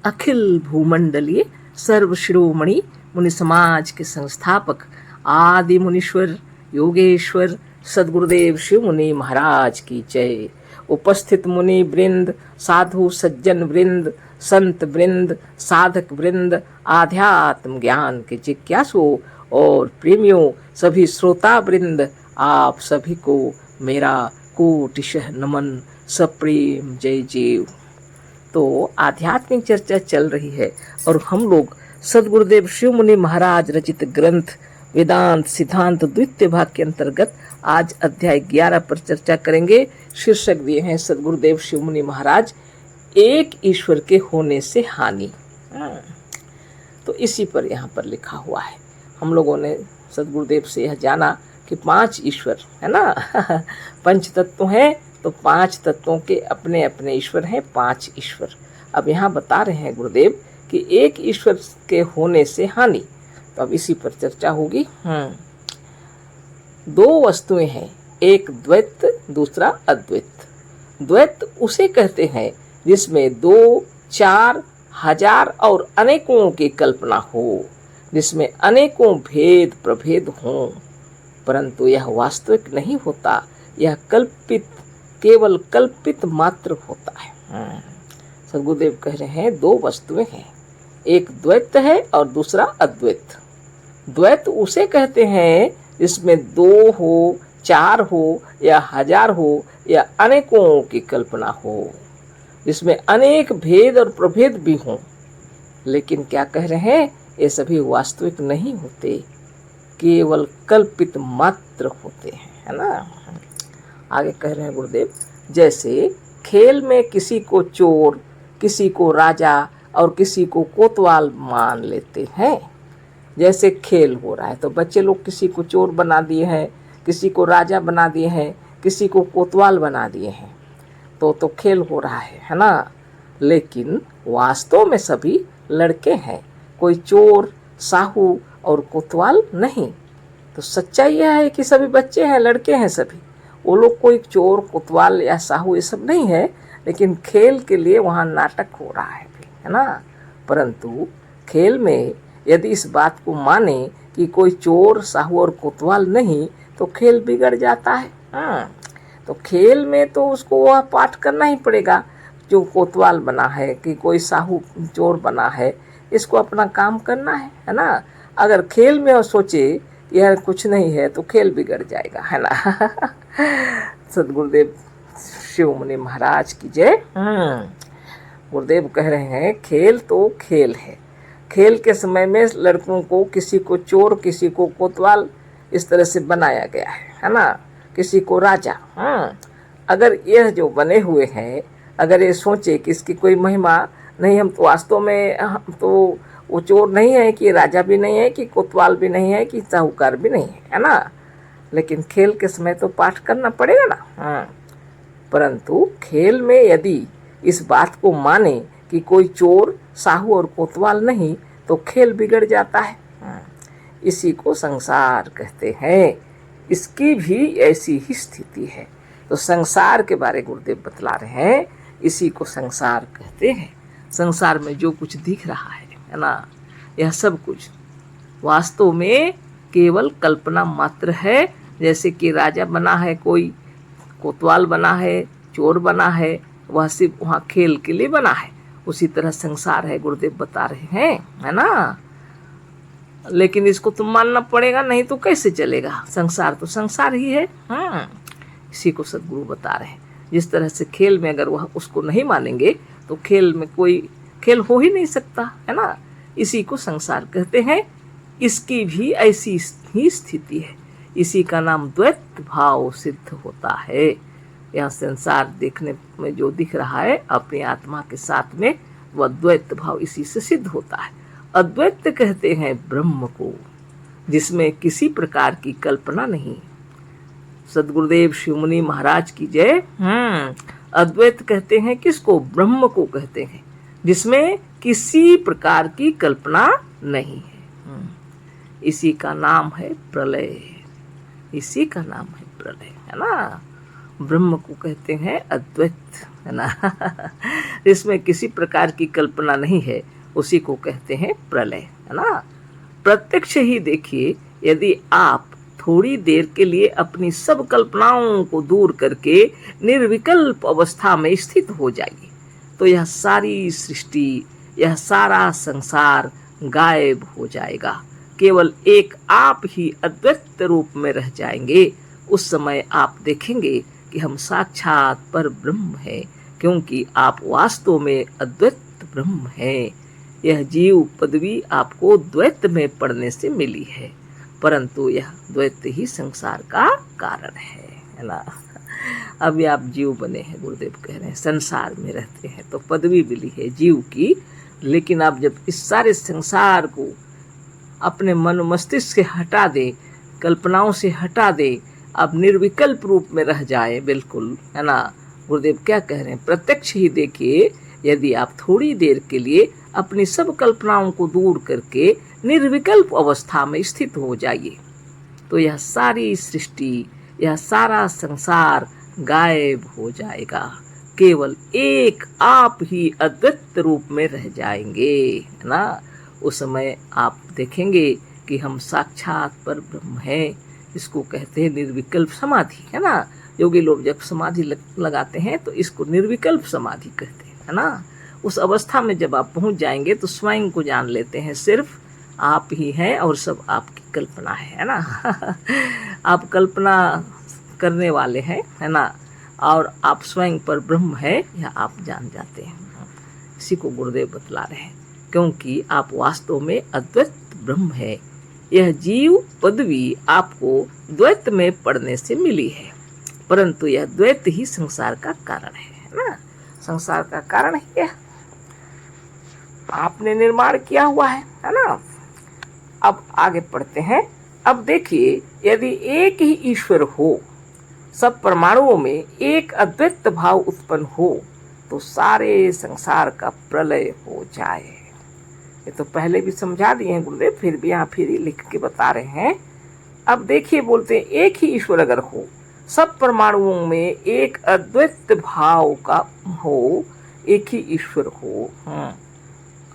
अखिल भूमंडलीय सर्व शिरोमणि मुनि समाज के संस्थापक आदि मुनीश्वर योगेश्वर सद्गुरुदेव शिव मुनि महाराज की जय। उपस्थित मुनि वृंद, साधु सज्जन वृंद, संत वृंद, साधक वृंद, आध्यात्म ज्ञान के जिज्ञासु और प्रेमियों, सभी श्रोता वृंद, आप सभी को मेरा कोटिशः नमन, सप्रेम जय जीव। तो आध्यात्मिक चर्चा चल रही है और हम लोग सद्गुरुदेव शिव मुनि महाराज रचित ग्रंथ वेदांत सिद्धांत द्वितीय भाग के अंतर्गत आज अध्याय 11 पर चर्चा करेंगे। शीर्षक दिए हैं सद्गुरुदेव शिव मुनि महाराज, एक ईश्वर के होने से हानि। तो इसी पर यहाँ पर लिखा हुआ है। हम लोगों ने सद्गुरुदेव से यह जाना कि 5 ईश्वर है ना पंच तत्व हैं, तो 5 तत्वों के अपने अपने ईश्वर हैं, 5 ईश्वर। अब यहाँ बता रहे हैं गुरुदेव कि एक ईश्वर के होने से हानि। तो अब इसी पर चर्चा होगी। 2 वस्तुएं हैं, एक द्वैत दूसरा अद्वैत। द्वैत उसे कहते हैं जिसमें 2, 4, हजार और अनेकों की कल्पना हो, जिसमें अनेकों भेद प्रभेद हों, परंतु यह वास्तविक नहीं होता, यह कल्पित, केवल कल्पित मात्र होता है। सद्गुरुदेव कह रहे हैं 2 वस्तुएं हैं, एक द्वैत है और दूसरा अद्वैत। द्वैत उसे कहते हैं जिसमें 2 हो, 4 हो या हजार हो या अनेकों की कल्पना हो, जिसमें अनेक भेद और प्रभेद भी हों, लेकिन क्या कह रहे हैं, ये सभी वास्तविक नहीं होते, केवल कल्पित मात्र होते हैं, है ना। आगे कह रहे हैं गुरुदेव, जैसे खेल में किसी को चोर, किसी को राजा और किसी को कोतवाल मान लेते हैं। जैसे खेल हो रहा है तो बच्चे लोग किसी को चोर बना दिए हैं, किसी को राजा बना दिए हैं, किसी को कोतवाल बना दिए हैं, तो खेल हो रहा है ना। लेकिन वास्तव में सभी लड़के हैं, कोई चोर, साहू और कोतवाल नहीं। तो सच्चाई यह है कि सभी बच्चे हैं, लड़के हैं सभी। वो लोग कोई चोर, कोतवाल या साहू ये सब नहीं है, लेकिन खेल के लिए वहाँ नाटक हो रहा है ना। परंतु खेल में यदि इस बात को माने कि कोई चोर, साहू और कोतवाल नहीं, तो खेल बिगड़ जाता है। तो खेल में तो उसको वह पाठ करना ही पड़ेगा, जो कोतवाल बना है कि कोई साहू चोर बना है, इसको अपना काम करना है ना। अगर खेल में वो सोचे यह कुछ नहीं है तो खेल बिगड़ जाएगा, है ना। सद्गुरुदेव शिव मुनि महाराज की जय। गुरुदेव कह रहे हैं खेल तो खेल है। खेल के समय में लड़कों को किसी को चोर, किसी को कोतवाल इस तरह से बनाया गया है ना, किसी को राजा। अगर यह जो बने हुए हैं, अगर ये सोचे कि इसकी कोई महिमा नहीं, हम तो वास्तव में तो वो चोर नहीं है, कि राजा भी नहीं है, कि कोतवाल भी नहीं है, कि साहूकार भी नहीं है ना। लेकिन खेल के समय तो पाठ करना पड़ेगा ना। परंतु खेल में यदि इस बात को माने कि कोई चोर, साहू और कोतवाल नहीं, तो खेल बिगड़ जाता है। इसी को संसार कहते हैं। इसकी भी ऐसी ही स्थिति है। तो संसार के बारे गुरुदेव बतला रहे हैं, इसी को संसार कहते हैं। संसार में जो कुछ दिख रहा है ना, यह सब कुछ वास्तव में केवल कल्पना मात्र है। जैसे कि राजा बना है, कोई कोतवाल बना है, चोर बना है, वह सिर्फ वहाँ खेल के लिए बना है। उसी तरह संसार है, गुरुदेव बता रहे हैं, है ना। लेकिन इसको तो मानना पड़ेगा, नहीं तो कैसे चलेगा। संसार तो संसार ही है। इसी को सद्गुरु बता रहे हैं। जिस तरह से खेल में अगर वह उसको नहीं मानेंगे तो खेल में कोई खेल हो ही नहीं सकता, है ना। इसी को संसार कहते हैं। इसकी भी ऐसी ही स्थिति है। इसी का नाम द्वैत भाव सिद्ध होता है। यह संसार देखने में जो दिख रहा है अपनी आत्मा के साथ में, वह द्वैत भाव इसी से सिद्ध होता है। अद्वैत कहते हैं ब्रह्म को, जिसमें किसी प्रकार की कल्पना नहीं। सद्गुरुदेव शिव मुनि महाराज की जय। अद्वैत कहते हैं किसको? ब्रह्म को कहते हैं, जिसमें किसी प्रकार की कल्पना नहीं है। इसी का नाम है प्रलय। इसी का नाम है प्रलय, है ना। ब्रह्म को कहते हैं अद्वैत, है ना। इसमें किसी प्रकार की कल्पना नहीं है, उसी को कहते हैं प्रलय, है ना। प्रत्यक्ष ही देखिए, यदि आप थोड़ी देर के लिए अपनी सब कल्पनाओं को दूर करके निर्विकल्प अवस्था में स्थित हो जाइए, तो यह सारी सृष्टि, यह सारा संसार गायब हो जाएगा। केवल एक आप ही अद्वैत रूप में रह जाएंगे। उस समय आप देखेंगे कि हम साक्षात पर ब्रह्म हैं, क्योंकि आप वास्तव में अद्वैत ब्रह्म हैं। यह जीव पदवी आपको द्वैत में पड़ने से मिली है, परंतु यह द्वैत ही संसार का कारण है ना। अभी आप जीव बने हैं, गुरुदेव कह रहे हैं संसार में रहते हैं तो पदवी मिली है जीव की, लेकिन आप जब इस सारे संसार को अपने मन मस्तिष्क से हटा दे, कल्पनाओं से हटा दे, आप निर्विकल्प रूप में रह जाए बिल्कुल, है ना। गुरुदेव क्या कह रहे हैं, प्रत्यक्ष ही देखिए, यदि आप थोड़ी देर के लिए अपनी सब कल्पनाओं को दूर करके निर्विकल्प अवस्था में स्थित हो जाइए, तो यह सारी सृष्टि, यह सारा संसार गायब हो जाएगा। केवल एक आप ही अद्वैत रूप में रह जाएंगे, है ना। उस समय आप देखेंगे कि हम साक्षात पर ब्रह्म हैं। इसको कहते हैं निर्विकल्प समाधि, है ना। योगी लोग जब समाधि लगाते हैं तो इसको निर्विकल्प समाधि कहते हैं, है ना। उस अवस्था में जब आप पहुंच जाएंगे तो स्वयं को जान लेते हैं सिर्फ आप ही हैं और सब आपकी कल्पना है ना। आप कल्पना करने वाले हैं, है ना, और आप स्वयं पर ब्रह्म है, यह आप जान जाते हैं। इसी को गुरुदेव बतला रहे हैं, क्योंकि आप वास्तव में अद्वैत ब्रह्म है। यह जीव पदवी आपको द्वैत में पड़ने से मिली है, परंतु यह द्वैत ही संसार का कारण है ना। संसार का कारण ही है, आपने निर्माण किया हुआ है ना। अब आगे पढ़ते हैं। अब देखिए, यदि एक ही ईश्वर हो, सब परमाणुओं में एक अद्वैत भाव उत्पन्न हो, तो सारे संसार का प्रलय हो जाए। ये तो पहले भी समझा दिए हैं गुरुदेव, फिर भी यहाँ फिर लिख के बता रहे हैं। अब देखिए, बोलते हैं एक ही ईश्वर अगर हो, सब परमाणुओं में एक अद्वैत भाव का हो, एक ही ईश्वर हो,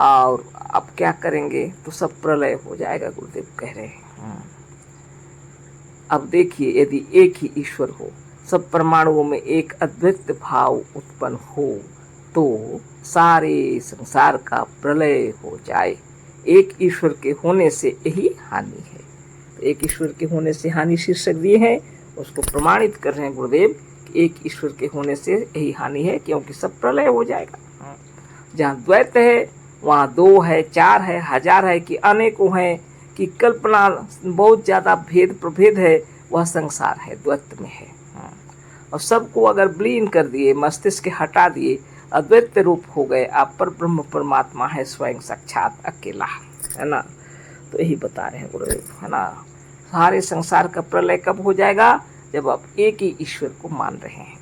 और अब क्या करेंगे, तो सब प्रलय हो जाएगा, गुरुदेव कह रहे हैं। अब देखिए, यदि एक ही ईश्वर हो, सब परमाणुओं में एक अद्वैत भाव उत्पन्न हो, तो सारे संसार का प्रलय हो जाए। एक ईश्वर के होने से यही हानि है। तो एक ईश्वर के होने से हानि शीर्षक दिए हैं, उसको प्रमाणित कर रहे हैं गुरुदेव कि एक ईश्वर के होने से यही हानि है, क्योंकि सब प्रलय हो जाएगा। जहाँ द्वैत है वहाँ दो है, चार है, हजार है, कि अनेकों हैं, कि कल्पना बहुत ज़्यादा भेद प्रभेद है, वह संसार है, द्वैत में है। और सबको अगर विलीन कर दिए, मस्तिष्क के हटा दिए, अद्वैत रूप हो गए, आप पर ब्रह्म परमात्मा है, स्वयं साक्षात अकेला, है ना। तो यही बता रहे हैं गुरुदेव, है ना। सारे संसार का प्रलय कब हो जाएगा, जब आप एक ही ईश्वर को मान रहे हैं।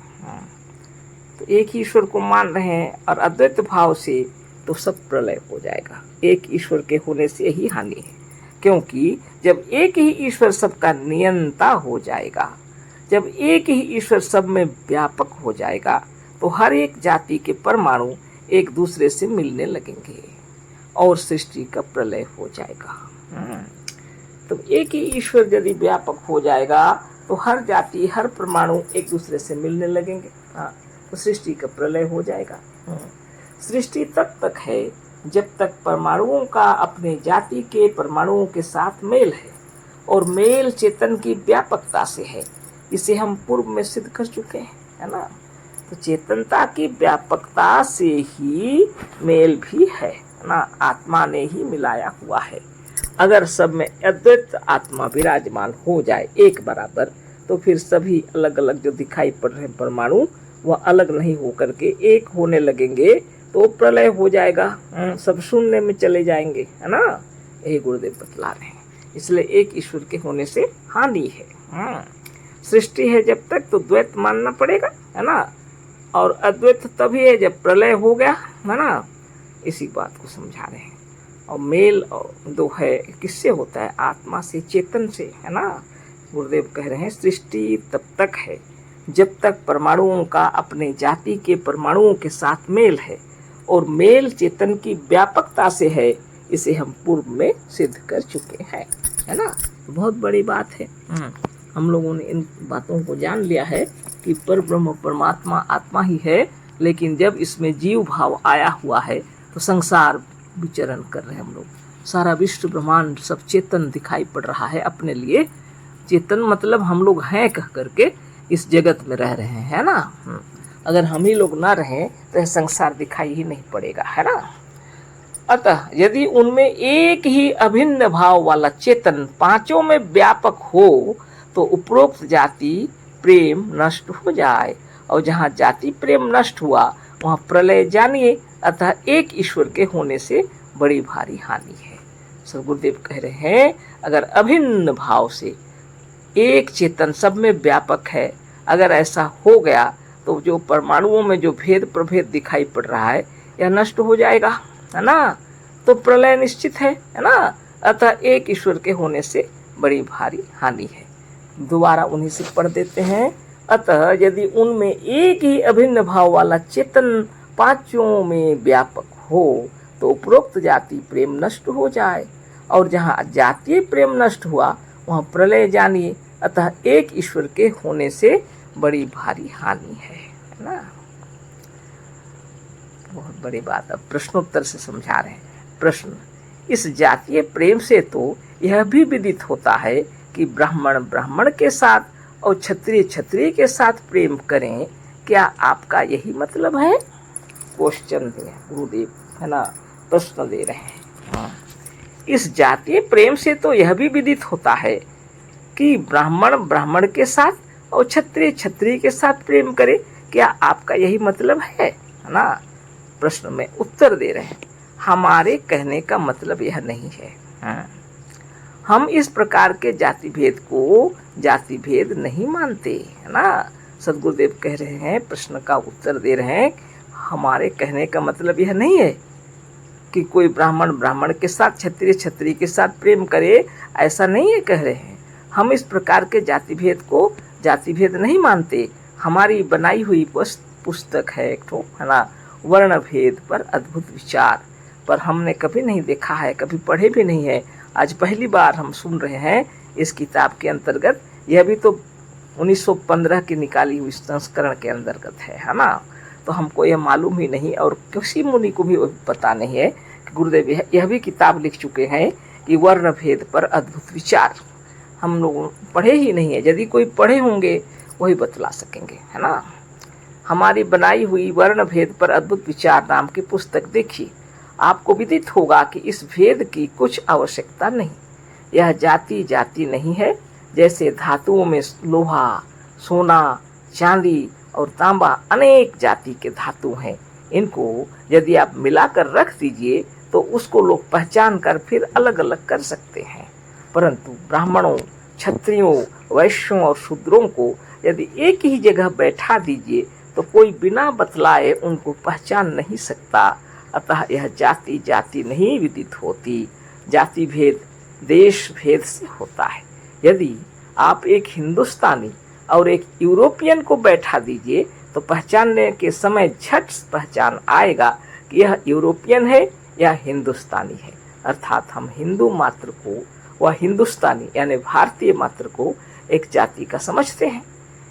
तो एक ही ईश्वर को मान रहे हैं और अद्वैत भाव से, तो सब प्रलय हो जाएगा। एक ईश्वर के होने से यही हानि है, क्योंकि जब एक ही ईश्वर सबका नियंता हो जाएगा, जब एक ही ईश्वर सब में व्यापक हो जाएगा, तो हर एक जाति के परमाणु एक दूसरे से मिलने लगेंगे और सृष्टि का प्रलय हो जाएगा। तो एक ही ईश्वर यदि व्यापक हो जाएगा, तो हर जाति, हर परमाणु एक दूसरे से मिलने लगेंगे, तो सृष्टि का प्रलय हो जाएगा। सृष्टि तब तक है जब तक परमाणुओं का अपने जाति के परमाणुओं के साथ मेल है, और मेल चेतन की व्यापकता से है। इसे हम पूर्व में सिद्ध कर चुके हैं, है ना। तो चेतनता की व्यापकता से ही मेल भी है ना, आत्मा ने ही मिलाया हुआ है। अगर सब में अद्वैत आत्मा विराजमान हो जाए एक बराबर, तो फिर सभी अलग अलग जो दिखाई पड़ रहे परमाणु, वह अलग नहीं होकर के एक होने लगेंगे, तो प्रलय हो जाएगा, सब शून्य में चले जाएंगे, है ना। यही गुरुदेव बतला रहे हैं। इसलिए एक ईश्वर के होने से हानि है। सृष्टि है जब तक, तो द्वैत मानना पड़ेगा, है ना। और अद्वैत तभी है जब प्रलय हो गया, है ना। इसी बात को समझा रहे हैं। और मेल दो है, किससे होता है, आत्मा से, चेतन से, है ना। गुरुदेव कह रहे हैं सृष्टि तब तक है जब तक परमाणुओं का अपने जाति के परमाणुओं के साथ मेल है और मेल चेतन की व्यापकता से है, इसे हम पूर्व में सिद्ध कर चुके हैं, है ना। बहुत बड़ी बात है। हम लोगों ने इन बातों को जान लिया है कि पर ब्रह्म परमात्मा आत्मा ही है, लेकिन जब इसमें जीव भाव आया हुआ है तो संसार विचरण कर रहे हैं हम लोग। सारा विश्व ब्रह्मांड सब चेतन दिखाई पड़ रहा है अपने लिए। चेतन मतलब हम लोग हैं कह करके इस जगत में रह रहे हैं, है ना। अगर हम ही लोग ना रहें तो यह संसार दिखाई ही नहीं पड़ेगा, है ना। अतः यदि उनमें एक ही अभिन्न भाव वाला चेतन पांचों में व्यापक हो तो उपरोक्त जाति प्रेम नष्ट हो जाए, और जहाँ जाति प्रेम नष्ट हुआ वहाँ प्रलय जानिए। अतः एक ईश्वर के होने से बड़ी भारी हानि है। सर गुरुदेव कह रहे हैं, अगर अभिन्न भाव से एक चेतन सब में व्यापक है, अगर ऐसा हो गया तो जो परमाणुओं में जो भेद प्रभेद दिखाई पड़ रहा है यह नष्ट हो जाएगा, है ना। तो प्रलय निश्चित है ना। अतः एक ईश्वर के होने से बड़ी भारी हानि है। दोबारा उन्हीं से पढ़ देते हैं। अतः यदि उनमें एक ही अभिन्न भाव वाला चेतन पांचों में व्यापक हो तो उपरोक्त जाति प्रेम नष्ट हो जाए, और जहाँ जातीय प्रेम नष्ट हुआ वहाँ प्रलय जानिए। अतः एक ईश्वर के होने से बड़ी भारी हानि है ना। बहुत बड़ी बात। अब प्रश्नोत्तर से समझा रहे हैं। प्रश्न, इस जातीय प्रेम से तो यह भी विदित होता है कि ब्राह्मण ब्राह्मण के साथ और क्षत्रिय क्षत्रिय के साथ प्रेम करें, क्या आपका यही मतलब है? क्वेश्चन है गुरुदेव, है ना, प्रश्न दे रहे हैं। इस जातीय प्रेम से तो यह भी विदित होता है कि ब्राह्मण ब्राह्मण के साथ और क्षत्रिय क्षत्रिय के साथ प्रेम करे, क्या आपका यही मतलब है ना। प्रश्न में उत्तर दे रहे हैं, हमारे कहने का मतलब यह नहीं है। हम इस प्रकार के जाति भेद को जाति भेद नहीं मानते, है ना। सदगुरुदेव कह रहे हैं, प्रश्न का उत्तर दे रहे हैं, हमारे कहने का मतलब यह नहीं है कि कोई ब्राह्मण ब्राह्मण के साथ क्षत्रिय क्षत्रिय के साथ प्रेम करे, ऐसा नहीं है कह रहे हैं। हम इस प्रकार के जाति भेद को जाति भेद नहीं मानते। हमारी बनाई हुई पुस्तक है एक ठो, है ना, वर्ण भेद पर अद्भुत विचार, पर हमने कभी नहीं देखा है, कभी पढ़े भी नहीं है। आज पहली बार हम सुन रहे हैं इस किताब के अंतर्गत। यह भी तो 1915 की निकाली हुई संस्करण के अंतर्गत है ना। तो हमको यह मालूम ही नहीं, और किसी मुनि को भी पता नहीं है कि गुरुदेव यह भी किताब लिख चुके हैं कि वर्ण भेद पर अद्भुत विचार। हम लोग पढ़े ही नहीं है। यदि कोई पढ़े होंगे वही बतला सकेंगे, है ना। हमारी बनाई हुई वर्ण भेद पर अद्भुत विचार नाम की पुस्तक देखिए, आपको विदित होगा कि इस भेद की कुछ आवश्यकता नहीं। यह जाति जाति नहीं है। जैसे धातुओं में लोहा, सोना, चांदी और तांबा अनेक जाति के धातु हैं, इनको यदि आप मिलाकर रख दीजिए तो उसको लोग पहचान कर फिर अलग अलग कर सकते हैं। परंतु ब्राह्मणों, क्षत्रियों, वैश्यों और शूद्रों को यदि एक ही जगह बैठा दीजिए तो कोई बिना बतलाए उनको पहचान नहीं सकता। अतः यह जाति जाति नहीं विदित होती। जाति भेद देश भेद से होता है। यदि आप एक हिंदुस्तानी और एक यूरोपियन को बैठा दीजिए तो पहचानने के समय झट पहचान आएगा कि यह यूरोपियन है या हिंदुस्तानी है। अर्थात हम हिंदू मात्र को व हिंदुस्तानी यानी भारतीय मात्र को एक जाति का समझते हैं।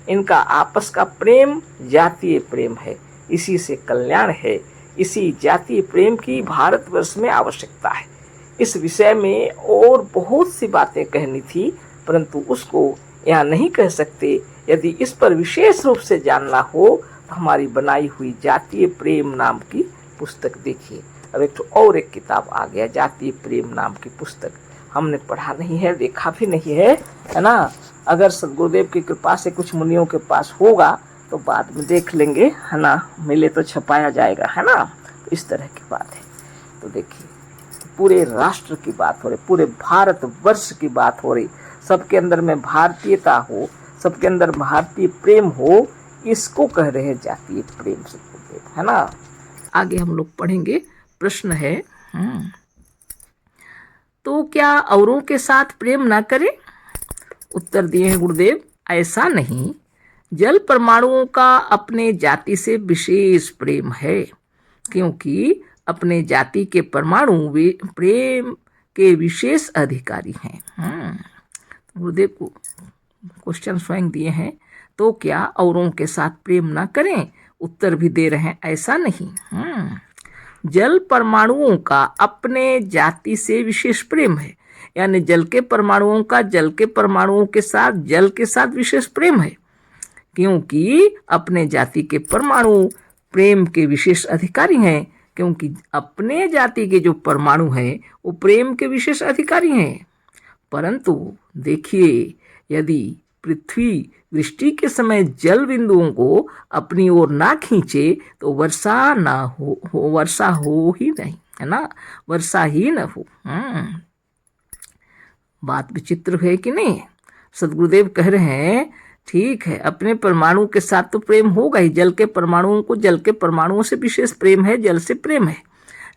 इनका आपस का प्रेम जातीय प्रेम है, इसी से कल्याण है। इसी जातीय प्रेम की भारतवर्ष में आवश्यकता है। इस विषय में और बहुत सी बातें कहनी थी, परंतु उसको यहाँ नहीं कह सकते। यदि इस पर विशेष रूप से जानना हो तो हमारी बनाई हुई जातीय प्रेम नाम की पुस्तक देखिए। अब एक तो और एक किताब आ गया, जातीय प्रेम नाम की पुस्तक। हमने पढ़ा नहीं है, देखा भी नहीं है ना। अगर सदगुरुदेव की कृपा से कुछ मुनियों के पास होगा तो बाद में देख लेंगे, है ना। मिले तो छपाया जाएगा, है ना। तो इस तरह की बात है। तो देखिए, पूरे राष्ट्र की बात हो रही, पूरे भारत वर्ष की बात हो रही, सबके अंदर में भारतीयता हो, सबके अंदर भारतीय प्रेम हो, इसको कह रहे हैं जातीय प्रेम से, है ना। आगे हम लोग पढ़ेंगे। प्रश्न है, तो क्या औरों के साथ प्रेम ना करें? उत्तर दिए हैं गुरुदेव, ऐसा नहीं। जल परमाणुओं का अपने जाति से विशेष प्रेम है, क्योंकि अपने जाति के परमाणु वे प्रेम के विशेष अधिकारी हैं। गुरुदेव को क्वेश्चन स्वयं दिए हैं, तो क्या औरों के साथ प्रेम ना करें? उत्तर भी दे रहे हैं, ऐसा नहीं। जल परमाणुओं का अपने जाति से विशेष प्रेम है, यानी जल के परमाणुओं का जल के परमाणुओं के साथ जल के साथ विशेष प्रेम है, क्योंकि अपने जाति के परमाणु प्रेम के विशेष अधिकारी हैं। क्योंकि अपने जाति के जो परमाणु हैं वो प्रेम के विशेष अधिकारी हैं। परंतु देखिए, यदि पृथ्वी वृष्टि के समय जल बिंदुओं को अपनी ओर ना खींचे तो वर्षा ना हो वर्षा हो ही नहीं, है ना, वर्षा ही न हो। बात विचित्र है कि नहीं? सदगुरुदेव कह रहे हैं, ठीक है, अपने परमाणु के साथ तो प्रेम होगा ही, जल के परमाणुओं को जल के परमाणुओं से विशेष प्रेम है, जल से प्रेम है।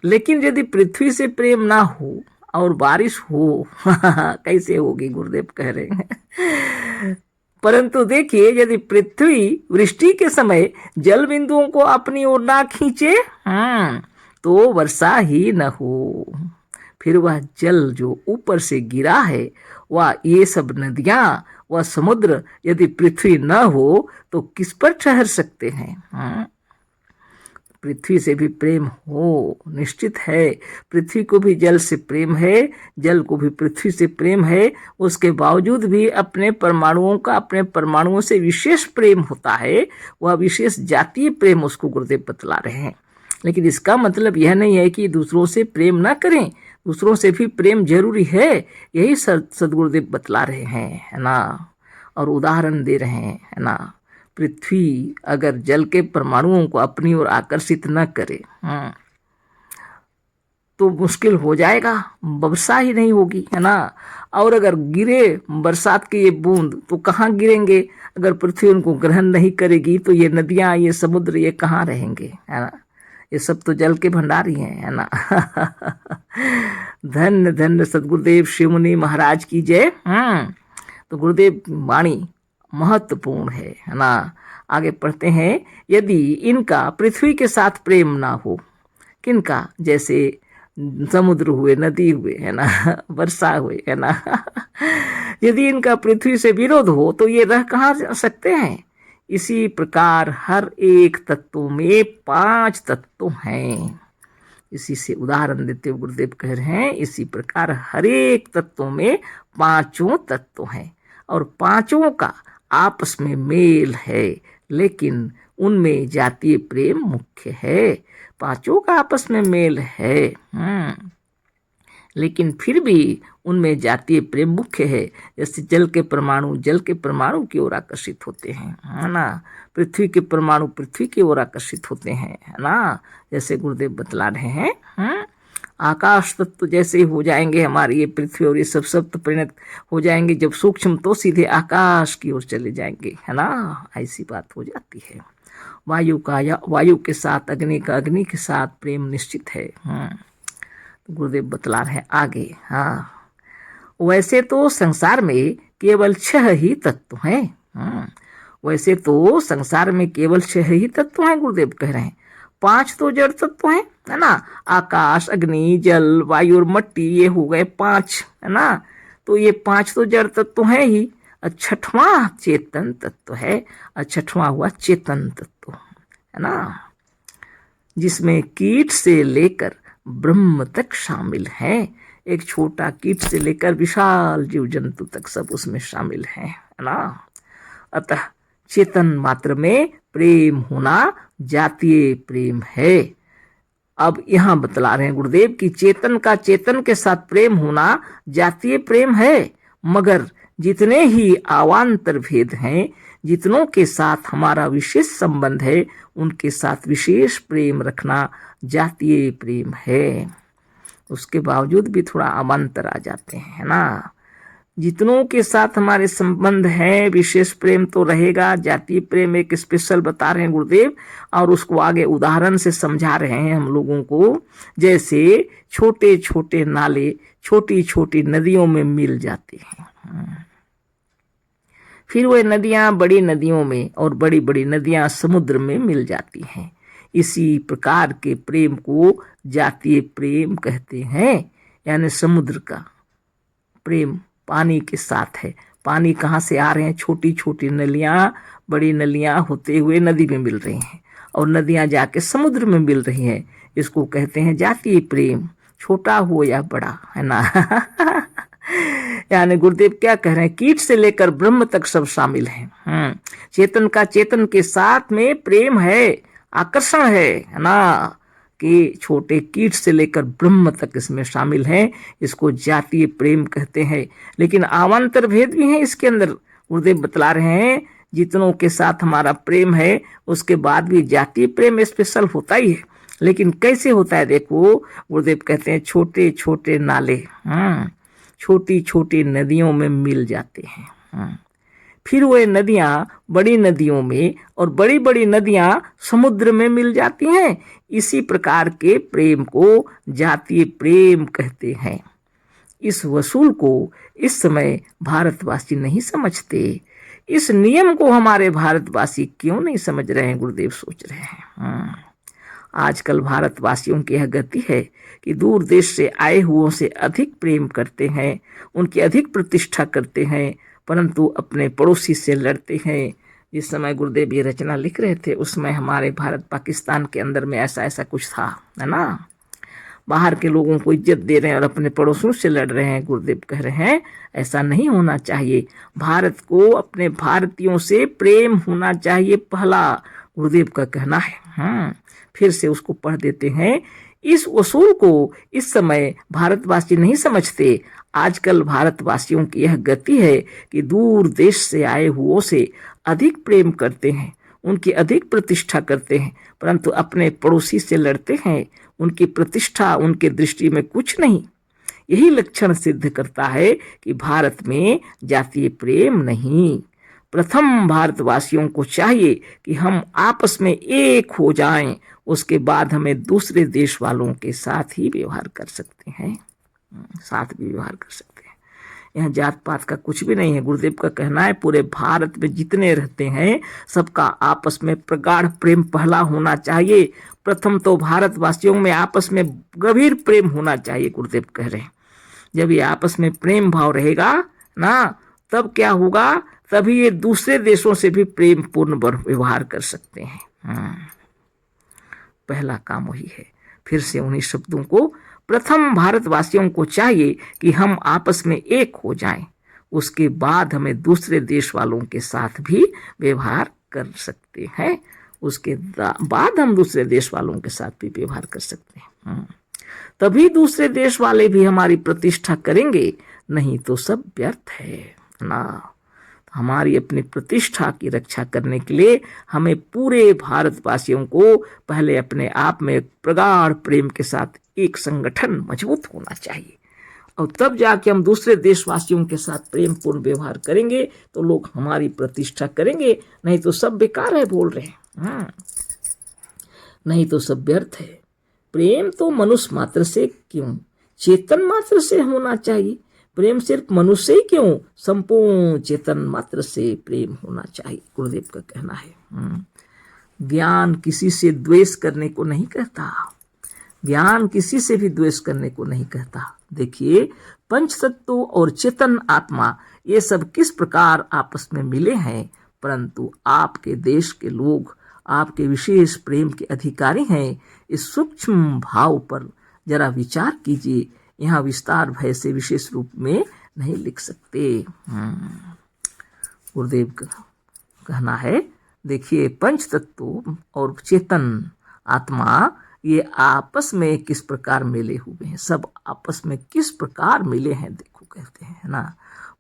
लेकिन यदि पृथ्वी से प्रेम ना हो और बारिश हो कैसे होगी? गुरुदेव कह रहे हैं। परंतु देखिए, यदि पृथ्वी वृष्टि के समय जल बिंदुओं को अपनी ओर ना खींचे तो वर्षा ही न हो, फिर वह जल जो ऊपर से गिरा है, वह ये सब नदियां, वह समुद्र, यदि पृथ्वी न हो तो किस पर ठहर सकते हैं? पृथ्वी से भी प्रेम हो, निश्चित है। पृथ्वी को भी जल से प्रेम है, जल को भी पृथ्वी से प्रेम है। उसके बावजूद भी अपने परमाणुओं का अपने परमाणुओं से विशेष प्रेम होता है, वह विशेष जातीय प्रेम उसको गुरुदेव बतला रहे हैं। लेकिन इसका मतलब यह नहीं है कि दूसरों से प्रेम ना करें, दूसरों से भी प्रेम जरूरी है, यही सदगुरुदेव बतला रहे हैं, है ना। और उदाहरण दे रहे हैं, है ना। पृथ्वी अगर जल के परमाणुओं को अपनी ओर आकर्षित न करे तो मुश्किल हो जाएगा, वर्षा ही नहीं होगी, है ना। और अगर गिरे बरसात के ये बूंद तो कहाँ गिरेंगे? अगर पृथ्वी उनको ग्रहण नहीं करेगी तो ये नदियाँ, ये समुद्र, ये कहाँ रहेंगे, है ना। ये सब तो जल के भंडारी हैं, है ना। धन्य धन्य सदगुरुदेव शिवमुनि महाराज की जय। तो गुरुदेव वाणी महत्वपूर्ण है ना। आगे पढ़ते हैं, यदि इनका पृथ्वी के साथ प्रेम ना हो, किनका? जैसे समुद्र हुए, नदी हुए, है ना, वर्षा हुए, है ना। यदि इनका पृथ्वी से विरोध हो तो ये रह कहाँ जा सकते हैं? इसी प्रकार हर एक तत्व में 5 तत्व हैं। इसी से उदाहरण देते हुए गुरुदेव कह रहे हैं, इसी प्रकार हर एक तत्व में 5 तत्व हैं और 5 का आपस में मेल है, लेकिन उनमें जातीय प्रेम मुख्य है। 5 का आपस में मेल है, लेकिन फिर भी उनमें जातीय प्रेम मुख्य है। जैसे जल के परमाणु की ओर आकर्षित होते हैं, है ना। पृथ्वी के परमाणु पृथ्वी की ओर आकर्षित होते हैं, है ना। जैसे गुरुदेव बतला रहे हैं, आकाश तत्व जैसे हो जाएंगे हमारी ये पृथ्वी और ये सब सप्त परिणत हो जाएंगे, जब सूक्ष्म तो सीधे आकाश की ओर चले जाएंगे, है ना। ऐसी बात हो जाती है। वायु के साथ अग्नि का अग्नि के साथ प्रेम निश्चित है। गुरुदेव बतला रहे हैं आगे। वैसे तो संसार में केवल 6 ही तत्व हैं। वैसे तो संसार में केवल 6 ही तत्व हैं, गुरुदेव कह रहे हैं। 5 तो जड़ तत्व हैं, है ना। आकाश, अग्नि, जल, वायु और मट्टी, ये हो गए 5, है ना। तो ये 5 तो जड़ तत्व हैं ही। 6वां चेतन तत्व है, 6वां हुआ चेतन तत्व, है ना, जिसमें कीट से लेकर ब्रह्म तक शामिल हैं। एक छोटा कीट से लेकर विशाल जीव जंतु तक सब उसमें शामिल हैं, है ना। अतः चेतन मात्र में प्रेम होना जातीय प्रेम है। अब यहाँ बतला रहे हैं गुरुदेव कि चेतन का चेतन के साथ प्रेम होना जातीय प्रेम है, मगर जितने ही अवान्तर भेद हैं, जितनों के साथ हमारा विशेष संबंध है, उनके साथ विशेष प्रेम रखना जातीय प्रेम है। उसके बावजूद भी थोड़ा अवान्तर आ जाते हैं, है ना। जितनों के साथ हमारे संबंध है विशेष प्रेम तो रहेगा। जातीय प्रेम एक स्पेशल बता रहे हैं गुरुदेव, और उसको आगे उदाहरण से समझा रहे हैं हम लोगों को। जैसे छोटे छोटे नाले छोटी छोटी नदियों में मिल जाते हैं, फिर वे नदियाँ बड़ी नदियों में और बड़ी बड़ी नदियाँ समुद्र में मिल जाती हैं। इसी प्रकार के प्रेम को जातीय प्रेम कहते हैं। यानी समुद्र का प्रेम पानी के साथ है। पानी कहाँ से आ रहे हैं? छोटी छोटी नलियाँ बड़ी नलियाँ होते हुए नदी में मिल रही हैं और नदियाँ जाके समुद्र में मिल रही हैं। इसको कहते हैं जातीय प्रेम, छोटा हो या बड़ा, है ना। यानी गुरुदेव क्या कह रहे हैं? कीट से लेकर ब्रह्म तक सब शामिल हैं। चेतन का चेतन के साथ में प्रेम है, आकर्षण है ना, कि छोटे कीट से लेकर ब्रह्म तक इसमें शामिल हैं। इसको जातीय प्रेम कहते हैं। लेकिन आवांतर भेद भी हैं इसके अंदर। गुरुदेव बतला रहे हैं जितनों के साथ हमारा प्रेम है उसके बाद भी जातीय प्रेम स्पेशल होता ही है। लेकिन कैसे होता है देखो, गुरुदेव कहते हैं छोटे छोटे नाले छोटी छोटी नदियों में मिल जाते हैं। फिर वे नदियाँ बड़ी नदियों में और बड़ी बड़ी नदियाँ समुद्र में मिल जाती हैं। इसी प्रकार के प्रेम को जातीय प्रेम कहते हैं। इस वसूल को इस समय भारतवासी नहीं समझते। इस नियम को हमारे भारतवासी क्यों नहीं समझ रहे हैं? गुरुदेव सोच रहे हैं। आजकल भारतवासियों की यह गति है कि दूर देश से आए हुओं से अधिक प्रेम करते हैं, उनकी अधिक प्रतिष्ठा करते हैं, परंतु अपने पड़ोसी से लड़ते हैं। जिस समय गुरुदेव ये रचना लिख रहे थे उस समय हमारे भारत पाकिस्तान के अंदर में ऐसा कुछ था, है ना। बाहर के लोगों को इज्जत दे रहे हैं और अपने पड़ोसियों से लड़ रहे हैं। गुरुदेव कह रहे हैं ऐसा नहीं होना चाहिए। भारत को अपने भारतीयों से प्रेम होना चाहिए पहला, गुरुदेव का कहना है। फिर से उसको पढ़ देते हैं। इस उसूल को इस समय भारतवासी नहीं समझते। आजकल भारतवासियों की यह गति है कि दूर देश से आए हुओं से अधिक प्रेम करते हैं, उनकी अधिक प्रतिष्ठा करते हैं, परंतु अपने पड़ोसी से लड़ते हैं। उनकी प्रतिष्ठा उनके दृष्टि में कुछ नहीं। यही लक्षण सिद्ध करता है कि भारत में जातीय प्रेम नहीं। प्रथम भारतवासियों को चाहिए कि हम आपस में एक हो जाएं, उसके बाद हमें दूसरे देश वालों के साथ ही व्यवहार कर सकते हैं, साथ भी व्यवहार कर सकते हैं। यहाँ जात पात का कुछ भी नहीं है। गुरुदेव का कहना है पूरे भारत में जितने रहते हैं सबका आपस में प्रगाढ़ प्रेम पहला होना चाहिए। प्रथम तो भारतवासियों में आपस में गंभीर प्रेम होना चाहिए। गुरुदेव कह रहे हैं जब ये आपस में प्रेम भाव रहेगा ना, तब क्या होगा, तभी ये दूसरे देशों से भी प्रेम पूर्ण व्यवहार कर सकते हैं। पहला काम वही है। फिर से उन्हीं शब्दों को, प्रथम भारतवासियों को चाहिए कि हम आपस में एक हो जाएं, उसके बाद हमें दूसरे देश वालों के साथ भी व्यवहार कर सकते हैं। उसके बाद हम दूसरे देश वालों के साथ भी व्यवहार कर सकते हैं। तभी दूसरे देश वाले भी हमारी प्रतिष्ठा करेंगे, नहीं तो सब व्यर्थ है ना। हमारी अपनी प्रतिष्ठा की रक्षा करने के लिए हमें पूरे भारतवासियों को पहले अपने आप में प्रगाढ़ प्रेम के साथ एक संगठन मजबूत होना चाहिए, और तब जाके हम दूसरे देशवासियों के साथ प्रेम पूर्ण व्यवहार करेंगे तो लोग हमारी प्रतिष्ठा करेंगे। नहीं तो सब बेकार है बोल रहे हैं, नहीं तो सब व्यर्थ है। प्रेम तो मनुष्य मात्र से क्यों, चेतन मात्र से होना चाहिए। प्रेम सिर्फ मनुष्य ही क्यों, संपूर्ण चेतन मात्र से प्रेम होना चाहिए। गुरुदेव का कहना है ज्ञान किसी से द्वेष करने को नहीं कहता, ज्ञान किसी से भी द्वेष करने को नहीं कहता। देखिए पंच तत्व और चेतन आत्मा ये सब किस प्रकार आपस में मिले हैं, परंतु आपके देश के लोग आपके विशेष प्रेम के अधिकारी हैं। इस सूक्ष्म भाव पर जरा विचार कीजिए। यहाँ विस्तार भय से विशेष रूप में नहीं लिख सकते। गुरुदेव का कहना है देखिए पंच तत्व और चेतन आत्मा ये आपस में किस प्रकार मिले हुए हैं, सब आपस में किस प्रकार मिले हैं देखो कहते हैं ना।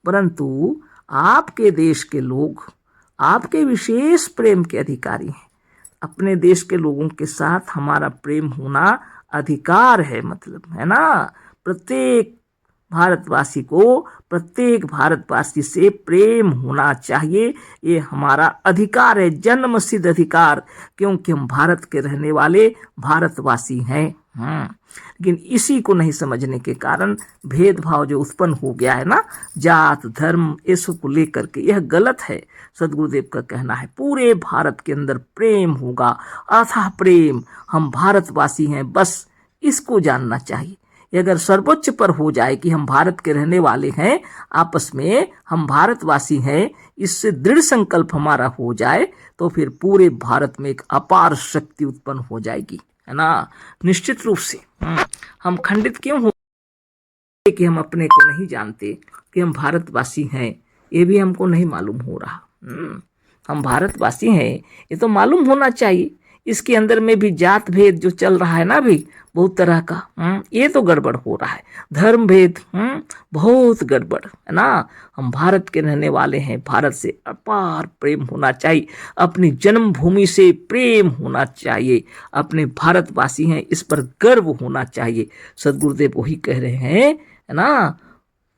परंतु आपके देश के लोग आपके विशेष प्रेम के अधिकारी हैं। अपने देश के लोगों के साथ हमारा प्रेम होना अधिकार है, मतलब है ना। प्रत्येक भारतवासी को प्रत्येक भारतवासी से प्रेम होना चाहिए, ये हमारा अधिकार है, जन्म सिद्ध अधिकार, क्योंकि हम भारत के रहने वाले भारतवासी हैं। लेकिन इसी को नहीं समझने के कारण भेदभाव जो उत्पन्न हो गया है ना, जात धर्म ऐसो को लेकर के, यह गलत है। सदगुरुदेव का कहना है पूरे भारत के अंदर प्रेम होगा, अथाह प्रेम। हम भारतवासी हैं, बस इसको जानना चाहिए। ये अगर सर्वोच्च पर हो जाए कि हम भारत के रहने वाले हैं, आपस में हम भारतवासी हैं, इससे दृढ़ संकल्प हमारा हो जाए, तो फिर पूरे भारत में एक अपार शक्ति उत्पन्न हो जाएगी, है ना। निश्चित रूप से हम खंडित क्यों हो कि हम अपने को नहीं जानते कि हम भारतवासी हैं, ये भी हमको नहीं मालूम हो रहा। हम भारतवासी हैं ये तो मालूम होना चाहिए। इसके अंदर में भी जात भेद जो चल रहा है ना भी बहुत तरह का, ये तो गड़बड़ हो रहा है। धर्म भेद बहुत गड़बड़ है ना। हम भारत के रहने वाले हैं, भारत से अपार प्रेम होना चाहिए, अपनी जन्मभूमि से प्रेम होना चाहिए, अपने भारतवासी हैं इस पर गर्व होना चाहिए। सदगुरुदेव वही कह रहे हैं, है ना।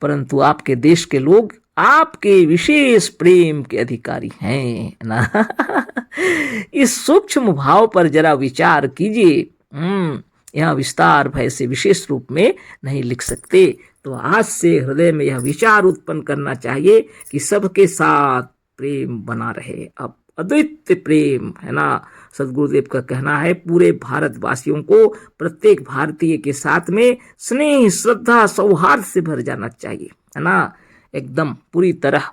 परंतु आपके देश के लोग आपके विशेष प्रेम के अधिकारी हैं ना। इस सूक्ष्म भाव पर जरा विचार कीजिए। यहाँ विस्तार भय से विशेष रूप में नहीं लिख सकते। तो आज से हृदय में यह विचार उत्पन्न करना चाहिए कि सबके साथ प्रेम बना रहे, अब अद्वितीय प्रेम, है ना। सदगुरुदेव का कहना है पूरे भारतवासियों को, प्रत्येक भारतीय के साथ में स्नेह श्रद्धा सौहार्द से भर जाना चाहिए, है ना, एकदम पूरी तरह।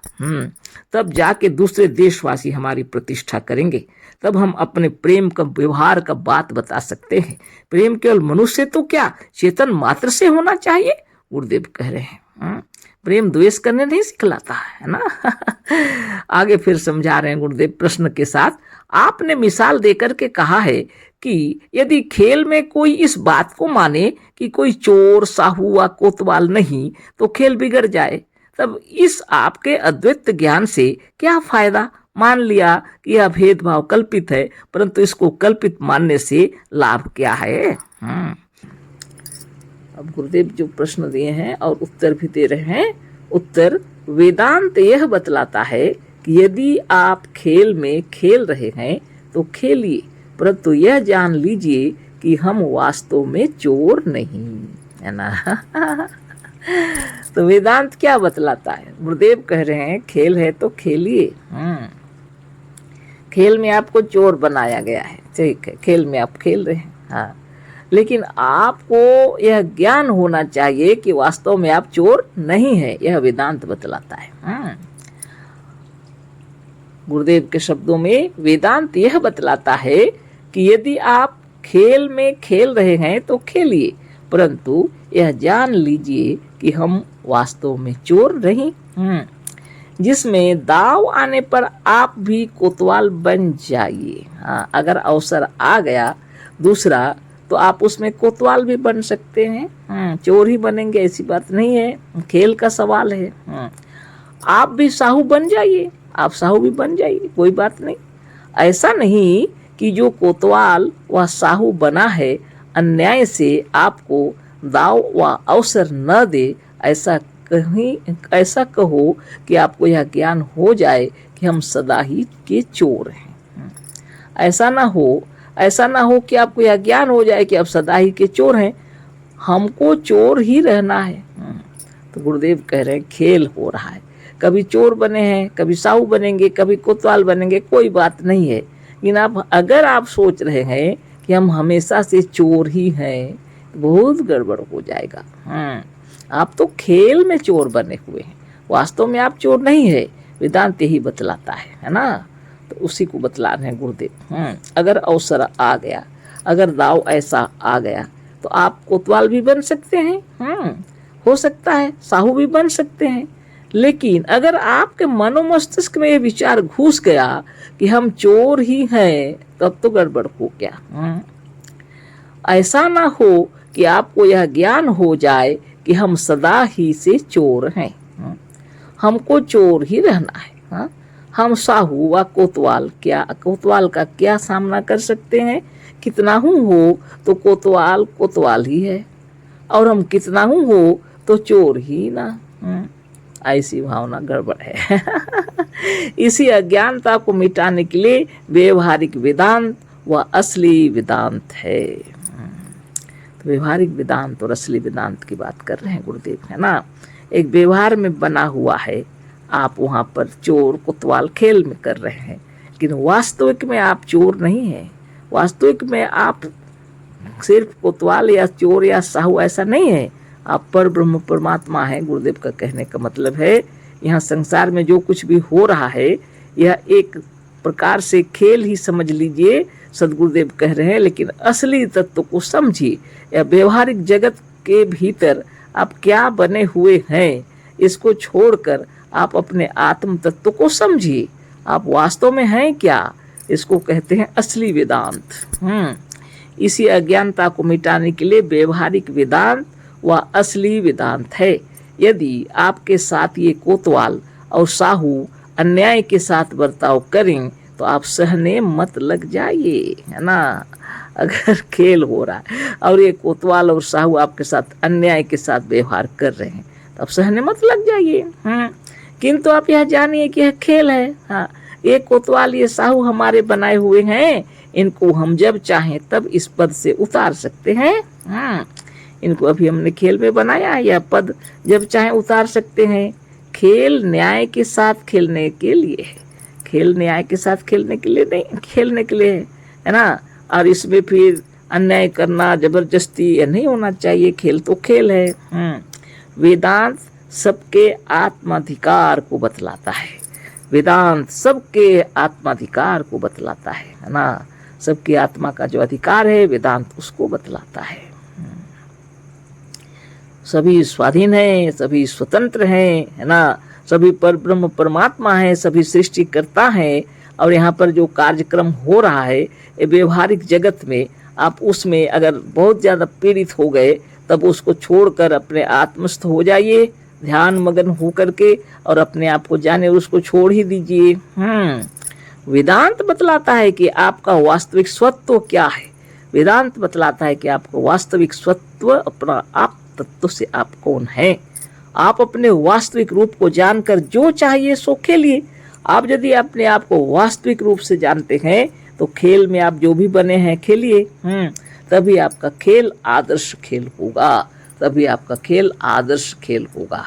तब जाके दूसरे देशवासी हमारी प्रतिष्ठा करेंगे, तब हम अपने प्रेम का व्यवहार का बात बता सकते हैं। प्रेम केवल मनुष्य तो क्या चेतन मात्र से होना चाहिए, गुरुदेव कह रहे हैं। प्रेम द्वेष करने नहीं सिखलाता है ना। आगे फिर समझा रहे हैं गुरुदेव प्रश्न के साथ। आपने मिसाल देकर के कहा है कि यदि खेल में कोई इस बात को माने कि कोई चोर साहू व कोतवाल नहीं तो खेल बिगड़ जाए, तब इस आपके अद्वैत ज्ञान से क्या फायदा। मान लिया कि यह भेदभाव कल्पित है, परंतु इसको कल्पित मानने से लाभ क्या है। अब गुरुदेव जो प्रश्न दिए हैं और उत्तर भी दे रहे हैं। उत्तर, वेदांत यह बतलाता है कि यदि आप खेल में खेल रहे हैं तो खेलिए, परंतु यह जान लीजिए कि हम वास्तव में चोर नहीं, है ना। तो वेदांत क्या बतलाता है, गुरुदेव कह रहे हैं खेल है तो खेलिए। खेल में आपको चोर बनाया गया है, ठीक है, खेल में आप खेल रहे हैं, हाँ, लेकिन आपको यह ज्ञान होना चाहिए कि वास्तव में आप चोर नहीं है, यह वेदांत बतलाता है। गुरुदेव के शब्दों में वेदांत यह बतलाता है कि यदि आप खेल में खेल रहे हैं तो खेलिए, परंतु यह जान लीजिए कि हम वास्तव में चोर नहीं, जिसमें दाव आने पर आप भी कोतवाल बन जाइए। हाँ, अगर अवसर आ गया दूसरा तो आप उसमें कोतवाल भी बन सकते हैं, चोर ही बनेंगे ऐसी बात नहीं है, खेल का सवाल है। आप भी साहू बन जाइए, आप साहू भी बन जाइए, कोई बात नहीं। ऐसा नहीं कि जो कोतवाल वह साहू बना है अन्याय से आपको दाव व अवसर न दे, ऐसा कहो कि आपको यह ज्ञान हो जाए कि हम सदा ही के चोर हैं। ऐसा ना हो कि आपको यह ज्ञान हो जाए कि आप सदा ही के चोर हैं, हमको चोर ही रहना है। तो गुरुदेव कह रहे हैं खेल हो रहा है, कभी चोर बने हैं, कभी साहू बनेंगे, कभी कोतवाल बनेंगे, कोई बात नहीं है। लेकिन अगर आप सोच रहे हैं कि हम हमेशा से चोर ही हैं, बहुत गड़बड़ हो जाएगा। आप तो खेल में चोर बने हुए हैं, वास्तव में आप चोर नहीं है, वेदांत यही बतलाता है ना। तो उसी को बतला रहे हैं गुरुदेव। अगर अवसर आ गया, अगर दाव ऐसा आ गया तो आप कोतवाल भी बन सकते हैं, हो सकता है साहू भी बन सकते हैं। लेकिन अगर आपके मनो मस्तिष्क में ये विचार घुस गया कि हम चोर ही हैं, तब तो गड़बड़ हो गया। ऐसा ना हो कि आपको यह ज्ञान हो जाए कि हम सदा ही से चोर हैं, हमको चोर ही रहना है। हम साहू व कोतवाल का क्या सामना कर सकते हैं। कितना हो तो कोतवाल ही है, और हम कितना हो तो चोर ही ना। ऐसी भावना गड़बड़ है। इसी अज्ञानता को मिटाने के लिए व्यवहारिक वेदांत व असली वेदांत है। तो व्यवहारिक वेदांत और असली वेदांत की बात कर रहे हैं गुरुदेव, है ना। एक व्यवहार में बना हुआ है, आप वहाँ पर चोर कोतवाल खेल में कर रहे हैं, लेकिन वास्तविक में आप चोर नहीं हैं। वास्तविक में आप सिर्फ कोतवाल या चोर या साहू ऐसा नहीं है, आप पर ब्रह्म परमात्मा है। गुरुदेव का कहने का मतलब है यहाँ संसार में जो कुछ भी हो रहा है यह एक प्रकार से खेल ही समझ लीजिए, सदगुरुदेव कह रहे हैं। लेकिन असली तत्व को समझिए, या व्यवहारिक जगत के भीतर आप क्या बने हुए हैं इसको छोड़कर आप अपने आत्म तत्व को समझिए, आप वास्तव में हैं क्या, इसको कहते हैं असली वेदांत। इसी अज्ञानता को मिटाने के लिए व्यवहारिक वेदांत व असली वेदांत है। यदि आपके साथ ये कोतवाल और साहू अन्याय के साथ बर्ताव करें तो आप सहने मत लग जाइए, है ना। अगर खेल हो रहा है और ये कोतवाल और साहू आपके साथ अन्याय के साथ व्यवहार कर रहे हैं तो आप सहने मत लग जाइए। किंतु आप यह जानिए कि यह खेल है। हाँ, ये कोतवाल ये साहू हमारे बनाए हुए हैं, इनको हम जब चाहें तब इस पद से उतार सकते हैं। इनको अभी हमने खेल में बनाया, यह पद जब चाहें उतार सकते हैं। खेल न्याय के साथ खेलने के लिए है, खेल न्याय के साथ खेलने के लिए नहीं, खेलने के लिए है ना। और इसमें फिर अन्याय करना, जबरदस्ती यह नहीं होना चाहिए। खेल तो खेल है। वेदांत सबके आत्माधिकार को बतलाता है। वेदांत सबके आत्माधिकार को बतलाता है ना। सबकी आत्मा का जो अधिकार है वेदांत उसको बतलाता है। सभी स्वाधीन हैं, सभी स्वतंत्र हैं, है ना। सभी पर ब्रह्म परमात्मा है, सभी सृष्टिकर्ता हैं। और यहाँ पर जो कार्यक्रम हो रहा है ये व्यवहारिक जगत में, आप उसमें अगर बहुत ज़्यादा पीड़ित हो गए तब उसको छोड़कर अपने आत्मस्थ हो जाइए, ध्यान मगन हो करके, और अपने आप को जाने, उसको छोड़ ही दीजिए। वेदांत बतलाता है कि आपका वास्तविक स्वत्व क्या है। वेदांत बतलाता है कि आपका वास्तविक स्वत्व अपना आप तत्व से आप कौन है। आप अपने वास्तविक रूप को जानकर जो चाहिए सो खेलिए। आप यदि अपने आप को वास्तविक रूप से जानते हैं तो खेल में आप जो भी बने हैं खेलिए। तभी आपका खेल आदर्श खेल होगा, तभी आपका खेल आदर्श खेल होगा।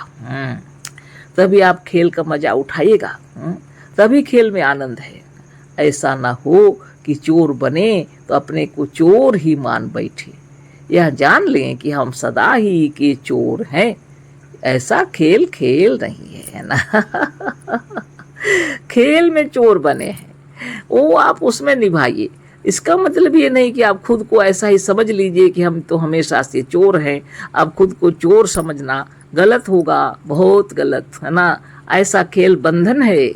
तभी आप खेल का मजा उठाइएगा, तभी खेल में आनंद है। ऐसा ना हो कि चोर बने तो अपने को चोर ही मान बैठे। यह जान लें कि हम सदा ही के चोर हैं। ऐसा खेल खेल नहीं है ना। खेल में चोर बने हैं, वो आप उसमें निभाइए। इसका मतलब ये नहीं कि आप खुद को ऐसा ही समझ लीजिए कि हम तो हमेशा से चोर हैं। आप खुद को चोर समझना गलत होगा, बहुत गलत, है ना। ऐसा खेल बंधन है।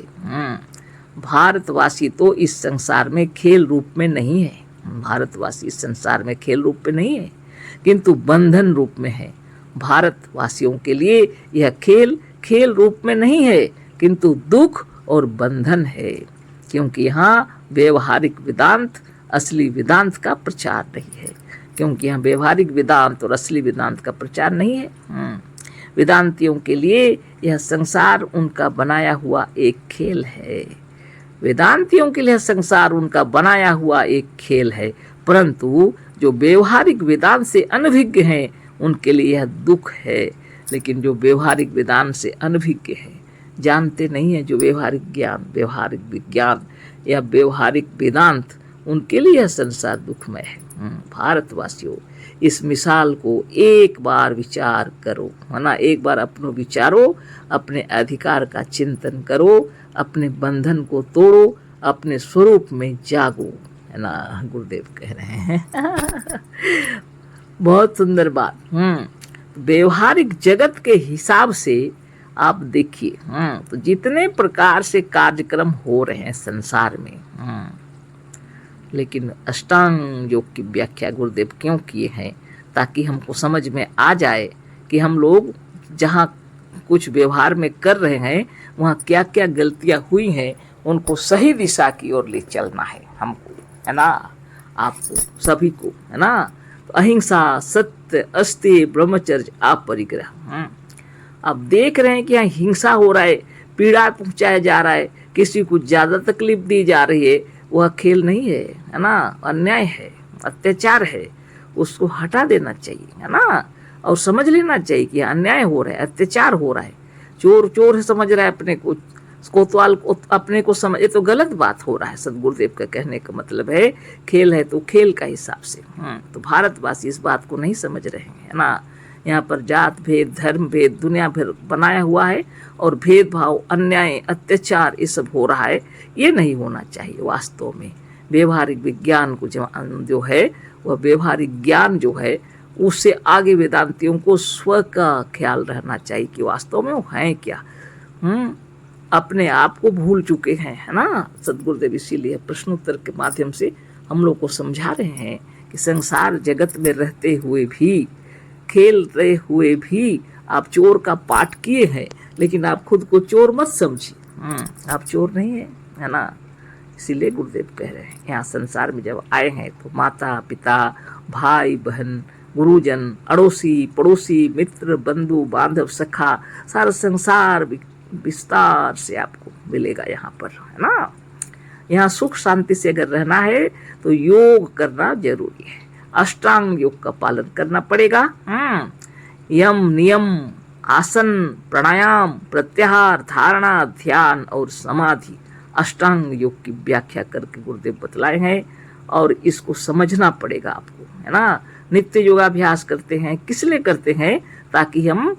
भारतवासी तो इस संसार में खेल रूप में नहीं है। भारतवासी इस संसार में खेल रूप में नहीं है, किंतु बंधन रूप में है। भारतवासियों के लिए यह खेल खेल रूप में नहीं है, किंतु दुख और बंधन है। क्योंकि यहाँ व्यवहारिक वेदांत असली वेदांत का प्रचार नहीं है। क्योंकि यहाँ व्यवहारिक वेदांत और असली वेदांत का प्रचार नहीं है। वेदांतियों के लिए यह संसार उनका बनाया हुआ एक खेल है। वेदांतियों के लिए संसार उनका बनाया हुआ एक खेल है। परंतु जो व्यवहारिक वेदांत से अनभिज्ञ हैं उनके लिए यह दुख है। लेकिन जो व्यवहारिक वेदांत से अनभिज्ञ है, जानते नहीं है, जो व्यवहारिक ज्ञान, व्यवहारिक विज्ञान या व्यवहारिक वेदांत, उनके लिए यह संसार दुखमय है। भारतवासियों, इस मिसाल को एक बार विचार करो, है ना। एक बार अपनो विचारो, अपने अधिकार का चिंतन करो, अपने बंधन को तोड़ो, अपने स्वरूप में जागो, है ना। गुरुदेव कह रहे हैं। बहुत सुंदर बात। व्यवहारिक जगत के हिसाब से आप देखिए, तो जितने प्रकार से कार्यक्रम हो रहे हैं संसार में, लेकिन अष्टांग योग की व्याख्या गुरुदेव क्यों किए हैं, ताकि हमको समझ में आ जाए कि हम लोग जहाँ कुछ व्यवहार में कर रहे हैं वहाँ क्या क्या गलतियाँ हुई हैं, उनको सही दिशा की ओर ले चलना है हमको, है ना। आपको सभी को, है ना। तो अहिंसा, सत्य, अस्तेय, ब्रह्मचर्य, अपरिग्रह। अब देख रहे हैं कि यहाँ हिंसा हो रहा है, पीड़ा पहुँचाया जा रहा है, किसी को ज़्यादा तकलीफ दी जा रही है, वह खेल नहीं है, है ना। अन्याय है, अत्याचार है, उसको हटा देना चाहिए, है ना। और समझ लेना चाहिए कि अन्याय हो रहा है, अत्याचार हो रहा है। चोर चोर है समझ रहा है अपने को, कोतवाल अपने को समझ, ये तो गलत बात हो रहा है। सदगुरुदेव का कहने का मतलब है खेल है तो खेल का हिसाब से। तो भारतवासी इस बात को नहीं समझ रहे हैं, है ना। यहाँ पर जात भेद, धर्म भेद, दुनिया भर बनाया हुआ है और भेदभाव, अन्याय, अत्याचार ये सब हो रहा है। ये नहीं होना चाहिए वास्तव में। व्यवहारिक विज्ञान को जो है वह व्यवहारिक ज्ञान जो है उससे आगे वेदांतियों को स्व का ख्याल रहना चाहिए कि वास्तव में वो हैं क्या। अपने आप को भूल चुके हैं, है ना। सदगुरुदेव इसीलिए प्रश्नोत्तर के माध्यम से हम लोग को समझा रहे हैं कि संसार जगत में रहते हुए भी, खेल रहे हुए भी आप चोर का पाठ किए हैं, लेकिन आप खुद को चोर मत समझिए। आप चोर नहीं है, है ना। इसीलिए गुरुदेव कह रहे हैं यहाँ संसार में जब आए हैं तो माता पिता, भाई बहन, गुरुजन, अड़ोसी पड़ोसी, मित्र बंधु बांधव सखा, सारा संसार विस्तार से आपको मिलेगा यहाँ पर, है ना। यहाँ सुख शांति से अगर रहना है तो योग करना जरूरी है। अष्टांग योग का पालन करना पड़ेगा। यम नियम, आसन, प्राणायाम, प्रत्याहार, धारणा, ध्यान और समाधि, अष्टांग योग की व्याख्या करके गुरुदेव बतलाए हैं और इसको समझना पड़ेगा आपको, है ना। नित्य योगाभ्यास करते हैं किस लिए करते हैं? ताकि हम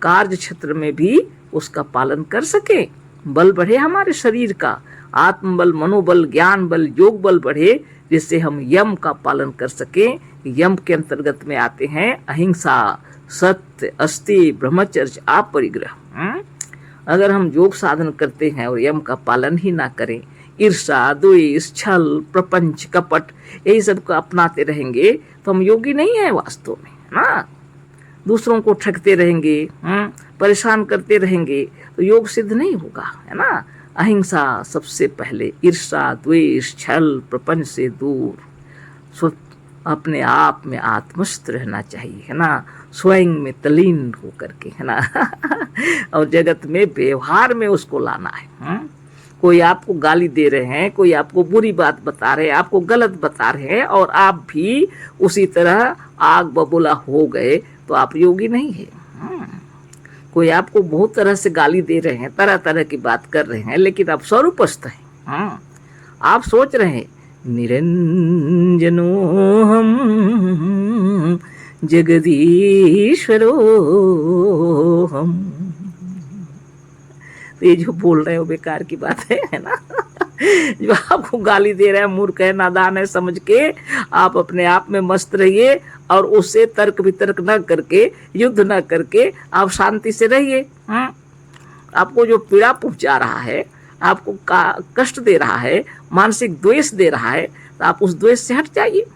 कार्य क्षेत्र में भी उसका पालन कर सके, बल बढ़े हमारे शरीर का, आत्मबल, मनोबल, ज्ञान बल, योग बल बढ़े, जिससे हम यम का पालन कर सके। यम के अंतर्गत में आते हैं अहिंसा, सत्य, अस्ति, ब्रह्मचर्य, अपरिग्रह। अगर हम योग साधन करते हैं और यम का पालन ही ना करें, ईर्षा, द्वेष, छल, प्रपंच, कपट यही सब को अपनाते रहेंगे तो हम योगी नहीं है वास्तव में, ना। दूसरों को ठगते रहेंगे, परेशान करते रहेंगे तो योग सिद्ध नहीं होगा, है ना। अहिंसा सबसे पहले, ईर्षा, द्वेष, छल, प्रपंच से दूर, अपने आप में आत्मस्थ रहना चाहिए, है ना। स्वयं में तलीन हो करके, है ना। और जगत में व्यवहार में उसको लाना है। कोई आपको गाली दे रहे हैं, कोई आपको बुरी बात बता रहे हैं, आपको गलत बता रहे हैं और आप भी उसी तरह आग बबूला हो गए तो आप योगी नहीं है। कोई आपको बहुत तरह से गाली दे रहे हैं, तरह तरह की बात कर रहे हैं, लेकिन आप स्वरूपस्थ हैं। आप सोच रहे हैं निरंजनो हम जगदीश्वरो हम। तो ये जो बोल रहे हो बेकार की बात है ना। जो आपको गाली दे रहे हैं, मूर्ख है, नादान है समझ के आप अपने आप में मस्त रहिए और उससे तर्क वितर्क न करके, युद्ध न करके आप शांति से रहिए। आपको जो पीड़ा पहुंचा रहा है, आपको कष्ट दे रहा है, मानसिक द्वेष दे रहा है, तो आप उस द्वेष से हट जाइए।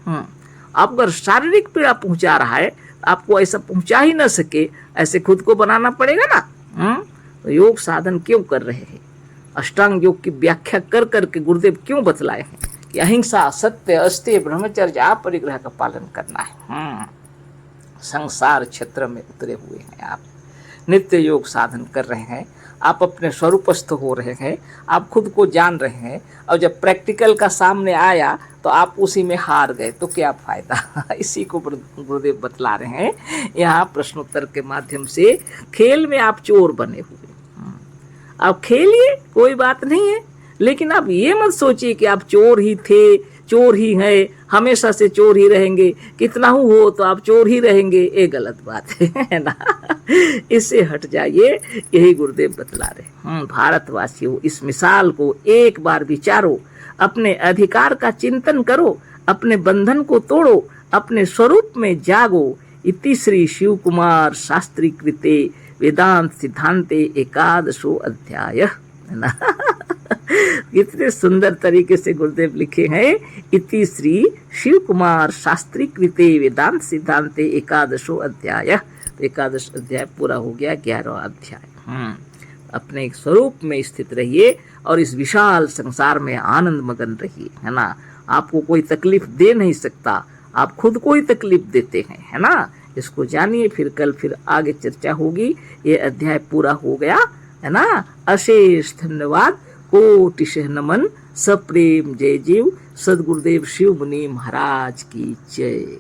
आप अगर शारीरिक पीड़ा पहुंचा रहा है, आपको ऐसा पहुंचा ही न सके, ऐसे खुद को बनाना पड़ेगा ना। तो योग साधन क्यों कर रहे हैं? अष्टांग योग की व्याख्या कर करके गुरुदेव क्यों बतलाए हैं कि अहिंसा, सत्य, अस्तेय, ब्रह्मचर्य, अपरिग्रह का पालन करना है। संसार क्षेत्र में उतरे हुए हैं आप, नित्य योग साधन कर रहे हैं, आप अपने स्वरूपस्थ हो रहे हैं, आप खुद को जान रहे हैं, और जब प्रैक्टिकल का सामने आया तो आप उसी में हार गए तो क्या फायदा। इसी को गुरुदेव बतला रहे हैं यहाँ प्रश्नोत्तर के माध्यम से। खेल में आप चोर बने हुए, आप खेलिए, कोई बात नहीं है, लेकिन आप ये मत सोचिए कि आप चोर ही थे, चोर ही हैं, हमेशा से चोर ही रहेंगे, कितना हो तो आप चोर ही रहेंगे। ये गलत बात है ना। इससे हट जाइए, यही गुरुदेव बतला रहे। भारतवासियों, इस मिसाल को एक बार विचारो, अपने अधिकार का चिंतन करो, अपने बंधन को तोड़ो, अपने स्वरूप में जागो। इति श्री शिव कुमार शास्त्री कृते वेदांत सिद्धांते एकादशो अध्याय, है ना। कितने सुंदर तरीके से गुरुदेव लिखे हैं। इति श्री शिव कुमार शास्त्री कृते वेदांत सिद्धांते एकादशो अध्याय। तो एकादश अध्याय पूरा हो गया, 11वां अध्याय। अपने स्वरूप में स्थित रहिए और इस विशाल संसार में आनंद मगन रहिए, है ना। आपको कोई तकलीफ दे नहीं सकता, आप खुद को ही तकलीफ देते हैं, है ना। इसको जानिए, फिर आगे चर्चा होगी। ये अध्याय पूरा हो गया, है ना। अशेष धन्यवाद, कोटिशः नमन, सप्रेम जय जीव। सदगुरुदेव शिव मुनि महाराज की जय।